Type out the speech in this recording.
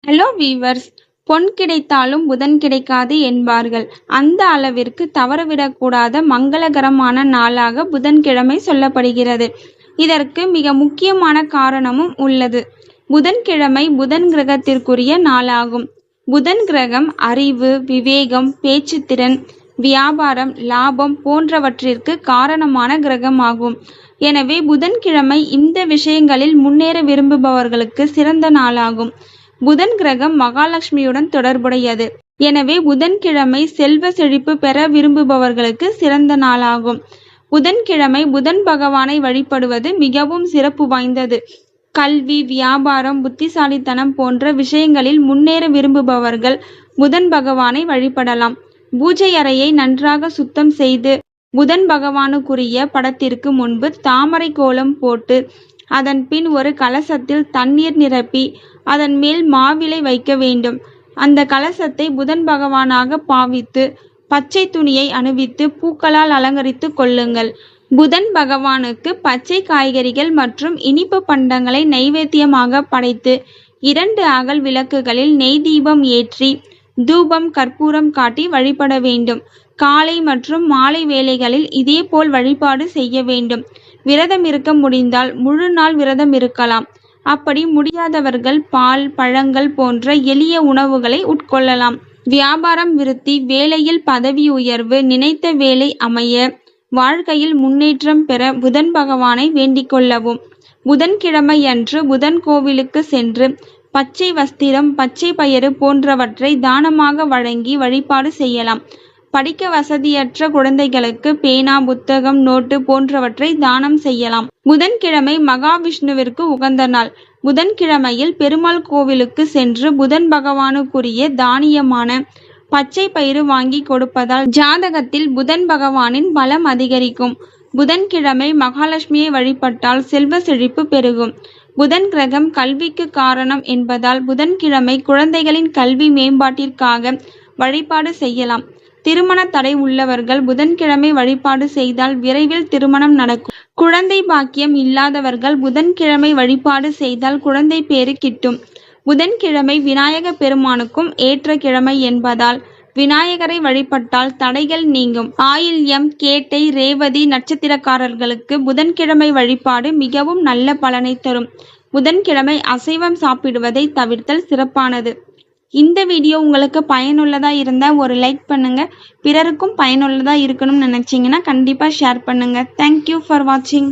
Hello viewers. பொன் கிடைத்தாலும் புதன் கிடைக்காது என்பார்கள். அந்த அளவிற்கு தவறவிடக்கூடாத மங்களகரமான நாளாக புதன்கிழமை சொல்லப்படுகிறது. இதற்கு மிக முக்கியமான காரணமும் உள்ளது. புதன்கிழமை புதன் கிரகத்திற்குரிய நாளாகும். புதன் கிரகம் அறிவு, விவேகம், பேச்சுத்திறன், வியாபாரம், லாபம் போன்றவற்றிற்கு காரணமான கிரகமாகும். எனவே புதன்கிழமை இந்த விஷயங்களில் முன்னேற விரும்புபவர்களுக்கு சிறந்த நாளாகும். புதன் கிரகம் மகாலட்சுமியுடன் தொடர்புடையது. எனவே புதன்கிழமை செல்வ செழிப்பு பெற விரும்புபவர்களுக்கு சிறந்த நாளாகும். புதன்கிழமை புதன் பகவானை வழிபடுவது மிகவும் சிறப்பு வாய்ந்தது. கல்வி, வியாபாரம், புத்திசாலித்தனம் போன்ற விஷயங்களில் முன்னேற விரும்புபவர்கள் புதன் பகவானை வழிபடலாம். பூஜை அறையை நன்றாக சுத்தம் செய்து புதன் பகவானுக்குரிய படத்திற்கு முன்பு தாமரை கோலம் போட்டு அதன் பின் ஒரு கலசத்தில் தண்ணீர் நிரப்பி அதன் மேல் மாவிலை வைக்க வேண்டும். அந்த கலசத்தை புதன் பகவானாக பாவித்து பச்சை துணியை அணிவித்து பூக்களால் அலங்கரித்து கொள்ளுங்கள். புதன் பகவானுக்கு பச்சை காய்கறிகள் மற்றும் இனிப்பு பண்டங்களை நைவேத்தியமாக படைத்து 2 அகல் விளக்குகளில் நெய் தீபம் ஏற்றி தூபம், கற்பூரம் காட்டி வழிபட வேண்டும். காலை மற்றும் மாலை வேளைகளில் இதேபோல் வழிபாடு செய்ய வேண்டும். விரதம் இருக்க முடிந்தால் முழு நாள் விரதம் இருக்கலாம். அப்படி முடியாதவர்கள் பால், பழங்கள் போன்ற எளிய உணவுகளை உட்கொள்ளலாம். வியாபாரம் விருத்தி, வேலையில் பதவி உயர்வு, நினைத்த வேலை அமைய, வாழ்க்கையில் முன்னேற்றம் பெற புதன் பகவானை வேண்டிக் கொள்ளவும். புதன்கிழமையன்று புதன் கோவிலுக்கு சென்று பச்சை வஸ்திரம், பச்சை பயறு போன்றவற்றை தானமாக வழங்கி வழிபாடு செய்யலாம். படிக்க வசதியற்ற குழந்தைகளுக்கு பேனா, புத்தகம், நோட்டு போன்றவற்றை தானம் செய்யலாம். புதன்கிழமை மகாவிஷ்ணுவிற்கு உகந்த நாள். புதன்கிழமையில் பெருமாள் கோவிலுக்கு சென்று புதன் பகவானுக்குரிய தானியமான பச்சை பயிறு வாங்கி கொடுப்பதால் ஜாதகத்தில் புதன் பகவானின் பலம் அதிகரிக்கும். புதன்கிழமை மகாலட்சுமியை வழிபட்டால் செல்வ செழிப்பு பெருகும். புதன் கிரகம் கல்விக்கு காரணம் என்பதால் புதன்கிழமை குழந்தைகளின் கல்வி மேம்பாட்டிற்காக வழிபாடு செய்யலாம். திருமண தடை உள்ளவர்கள் புதன்கிழமை வழிபாடு செய்தால் விரைவில் திருமணம் நடக்கும். குழந்தை பாக்கியம் இல்லாதவர்கள் புதன்கிழமை வழிபாடு செய்தால் குழந்தை பேறு கிட்டும். புதன்கிழமை விநாயக பெருமானுக்கும் ஏற்ற கிழமை என்பதால் விநாயகரை வழிபட்டால் தடைகள் நீங்கும். ஆயில்யம், கேட்டை, ரேவதி நட்சத்திரக்காரர்களுக்கு புதன்கிழமை வழிபாடு மிகவும் நல்ல பலனை தரும். புதன்கிழமை அசைவம் சாப்பிடுவதை தவிர்த்தல் சிறப்பானது. இந்த வீடியோ உங்களுக்கு பயனுள்ளதா இருந்தா ஒரு லைக் பண்ணுங்க. பிறருக்கும் பயனுள்ளதா இருக்கணும்னு நினைச்சீங்கன்னா கண்டிப்பா ஷேர் பண்ணுங்க. தேங்க்யூ ஃபார் வாட்சிங்.